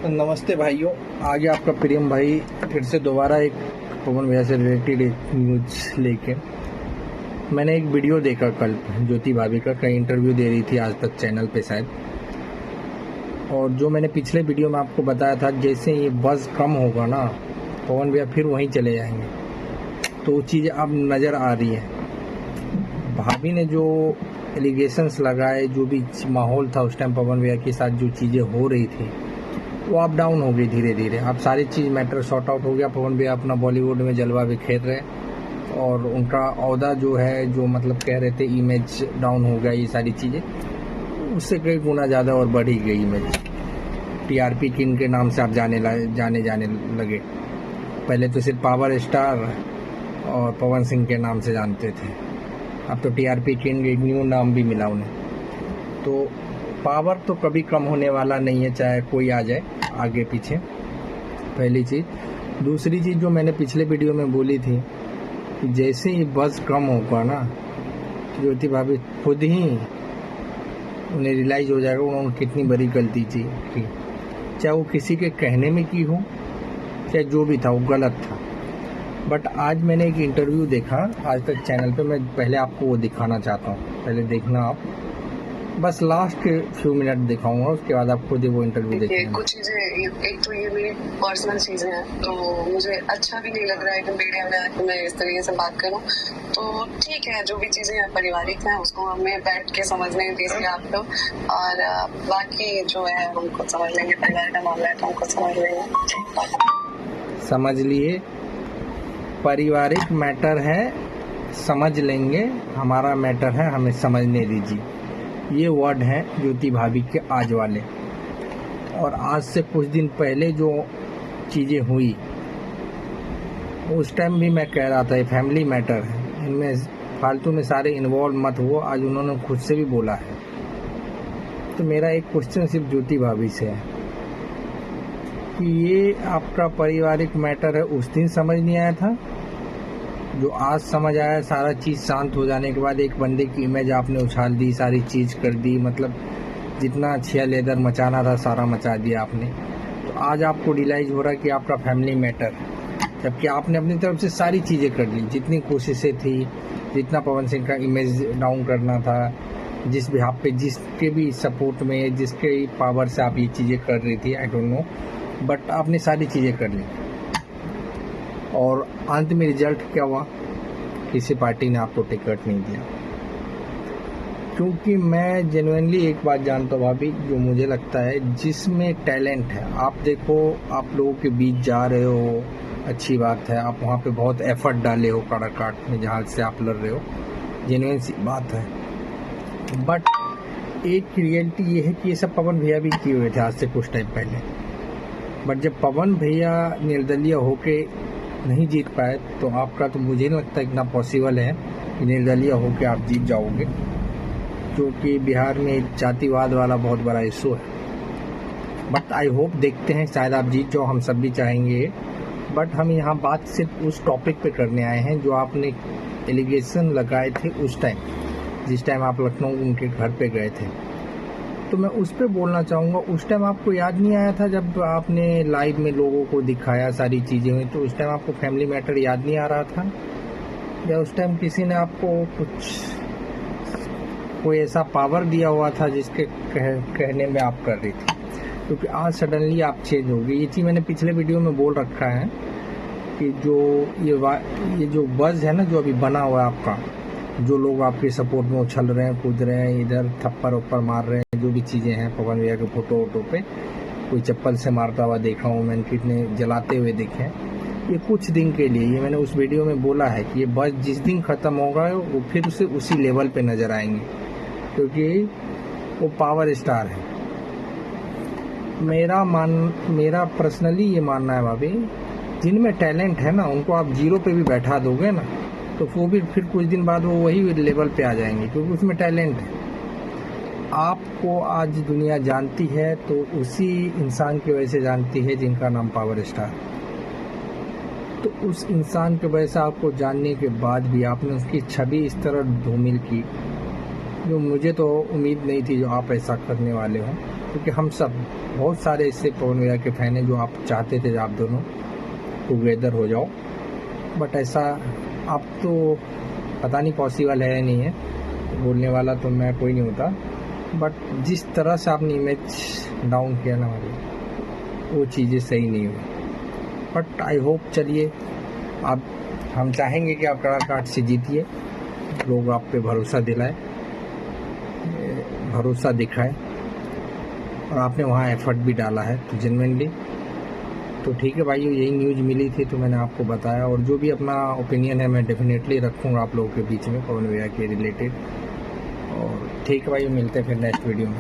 नमस्ते भाइयों। आगे आपका प्रियम भाई फिर से दोबारा एक पवन भैया से रिलेटेड एक न्यूज़ लेके। मैंने एक वीडियो देखा कल, ज्योति भाभी का कहीं इंटरव्यू दे रही थी आज तक चैनल पे शायद। और जो मैंने पिछले वीडियो में आपको बताया था, जैसे ये बज़ कम होगा ना, पवन भैया फिर वहीं चले जाएंगे। तो वो चीज़ अब नज़र आ रही है। भाभी ने जो एलिगेशंस लगाए, जो भी माहौल था उस टाइम पवन भैया के साथ, जो चीज़ें हो रही थी वो अप डाउन हो गई धीरे धीरे। अब सारी चीज़ मैटर सॉर्ट आउट हो गया। पवन भैया अपना बॉलीवुड में जलवा बिखेर रहे और उनका औहदा जो है, जो मतलब कह रहे थे इमेज डाउन हो गया, ये सारी चीज़ें उससे कई गुना ज़्यादा और बढ़ी गई इमेज। टीआरपी किंग के नाम से आप जाने लगे। पहले तो सिर्फ पावर स्टार और पवन सिंह के नाम से जानते थे, अब तो टीआरपी किंग एक न्यू नाम भी मिला उन्हें। तो पावर तो कभी कम होने वाला नहीं है, चाहे कोई आ जाए आगे पीछे, पहली चीज़। दूसरी चीज़ जो मैंने पिछले वीडियो में बोली थी कि जैसे ही बज़ कम होगा ना, ज्योति भाभी खुद ही उन्हें रियलाइज़ हो जाएगा उन्होंने कितनी बड़ी गलती की, चाहे वो किसी के कहने में की हो, चाहे जो भी था वो गलत था। बट आज मैंने एक इंटरव्यू देखा आज तक चैनल पे, मैं पहले आपको वो दिखाना चाहता हूँ। पहले देखना आप, बस लास्ट के फ्यू मिनट दिखाऊंगा, उसके बाद आप खुद ही वो इंटरव्यू देखेंगे। कुछ चीजें, एक तो ये मेरी पर्सनल चीजें हैं, तो मुझे अच्छा भी नहीं लग रहा है कि मीडिया में आके मैं इस तरीके से बात करूं। तो ठीक है, जो भी चीजें पारिवारिक हैं उसको हमें बैठ के समझने दीजिए आप लोग, और बाकी जो है हमको समझ लेंगे। परिवार का मामला है तो हमको समझ लेंगे। समझ लिए, पारिवारिक मैटर है, समझ लेंगे। हमारा मैटर है, हमें समझने दीजिए। ये वर्ड हैं ज्योति भाभी के आज वाले। और आज से कुछ दिन पहले जो चीज़ें हुई उस टाइम भी मैं कह रहा था ये फैमिली मैटर है, इनमें फालतू में सारे इन्वॉल्व मत हुआ। आज उन्होंने खुद से भी बोला है। तो मेरा एक क्वेश्चन सिर्फ ज्योति भाभी से है कि ये आपका पारिवारिक मैटर है, उस दिन समझ नहीं आया था, जो आज समझ आया। सारा चीज़ शांत हो जाने के बाद एक बंदे की इमेज आपने उछाल दी, सारी चीज़ कर दी, मतलब जितना छिया लेदर मचाना था सारा मचा दिया आपने। तो आज आपको रियलाइज हो रहा है कि आपका फैमिली मैटर, जबकि आपने अपनी तरफ से सारी चीज़ें कर ली, जितनी कोशिशें थी, जितना पवन सिंह का इमेज डाउन करना था, जिस भी आप पे, जिसके भी सपोर्ट में, जिसके पावर से आप ये चीज़ें कर रही थी, आई डोंट नो, बट आपने सारी चीज़ें कर ली। और अंत में रिजल्ट क्या हुआ? किसी पार्टी ने आपको टिकट नहीं दिया। क्योंकि मैं जेन्युइनली एक बात जानता हूँ भाभी, जो मुझे लगता है जिसमें टैलेंट है, आप देखो, आप लोगों के बीच जा रहे हो, अच्छी बात है, आप वहाँ पे बहुत एफर्ट डाले हो काराकाट में जहाँ से आप लड़ रहे हो, जेन्युइन सी बात है। बट एक रियलिटी ये है कि ये सब पवन भैया भी किए हुए थे आज से कुछ टाइम पहले। बट जब पवन भैया निर्दलीय होके नहीं जीत पाए, तो आपका, तो मुझे नहीं लगता इतना पॉसिबल है कि निर्दलीय होकर आप जीत जाओगे, क्योंकि बिहार में जातिवाद वाला बहुत बड़ा इशू है। बट आई होप, देखते हैं, शायद आप जीत जाओ, हम सब भी चाहेंगे। बट हम यहाँ बात सिर्फ उस टॉपिक पे करने आए हैं जो आपने एलिगेशन लगाए थे उस टाइम, जिस टाइम आप लखनऊ उनके घर पे गए थे। तो मैं उस पर बोलना चाहूँगा, उस टाइम आपको याद नहीं आया था जब आपने लाइव में लोगों को दिखाया सारी चीज़ें हुई, तो उस टाइम आपको फैमिली मैटर याद नहीं आ रहा था? या उस टाइम किसी ने आपको कोई ऐसा पावर दिया हुआ था जिसके कहने में आप कर रही थी? क्योंकि आज सडनली आप चेंज हो गई। ये चीज़ मैंने पिछले वीडियो में बोल रखा है कि जो ये जो बज़ है ना, जो अभी बना हुआ है आपका, जो लोग आपके सपोर्ट में उछल रहे हैं, कूद रहे हैं, इधर थप्पड़ उप्पड़ मार रहे हैं, जो भी चीज़ें हैं, पवन भैया के फोटो वोटो पे कोई चप्पल से मारता हुआ देखा हूँ मैंने, कितने जलाते हुए देखे हैं, ये कुछ दिन के लिए, ये मैंने उस वीडियो में बोला है कि ये बस जिस दिन ख़त्म होगा वो फिर से उसी लेवल पे नज़र आएंगे, क्योंकि वो पावर स्टार है। मेरा पर्सनली ये मानना है भाभी, जिनमें टैलेंट है ना, उनको आप जीरो पे भी बैठा दोगे ना, तो वो भी फिर कुछ दिन बाद वो वही लेवल पे आ जाएंगे, क्योंकि उसमें टैलेंट है। आपको आज दुनिया जानती है तो उसी इंसान की वजह से जानती है जिनका नाम पावर स्टार। तो उस इंसान की वजह से आपको जानने के बाद भी आपने उसकी छवि इस तरह धूमिल की, जो मुझे तो उम्मीद नहीं थी जो आप ऐसा करने वाले हो। क्योंकि हम सब बहुत सारे इससे पवन भैया के फैन हैं जो आप चाहते थे आप दोनों टुगेदर हो जाओ, बट ऐसा अब तो पता नहीं पॉसिबल है या नहीं है, बोलने वाला तो मैं कोई नहीं होता, बट जिस तरह से आपने इमेज डाउन किया ना हमारी, वो चीज़ें सही नहीं हुई। बट आई होप, चलिए आप, हम चाहेंगे कि आप कलाकार्ड से जीतिए, लोग आप पे भरोसा दिलाए, भरोसा दिखाए, और आपने वहाँ एफर्ट भी डाला है तो जेन्युइनली। तो ठीक है भाई, यही न्यूज़ मिली थी तो मैंने आपको बताया, और जो भी अपना ओपिनियन है मैं डेफिनेटली रखूँगा आप लोगों के बीच में पवन भैया के रिलेटेड। और ठीक है भाई, मिलते हैं फिर नेक्स्ट वीडियो में।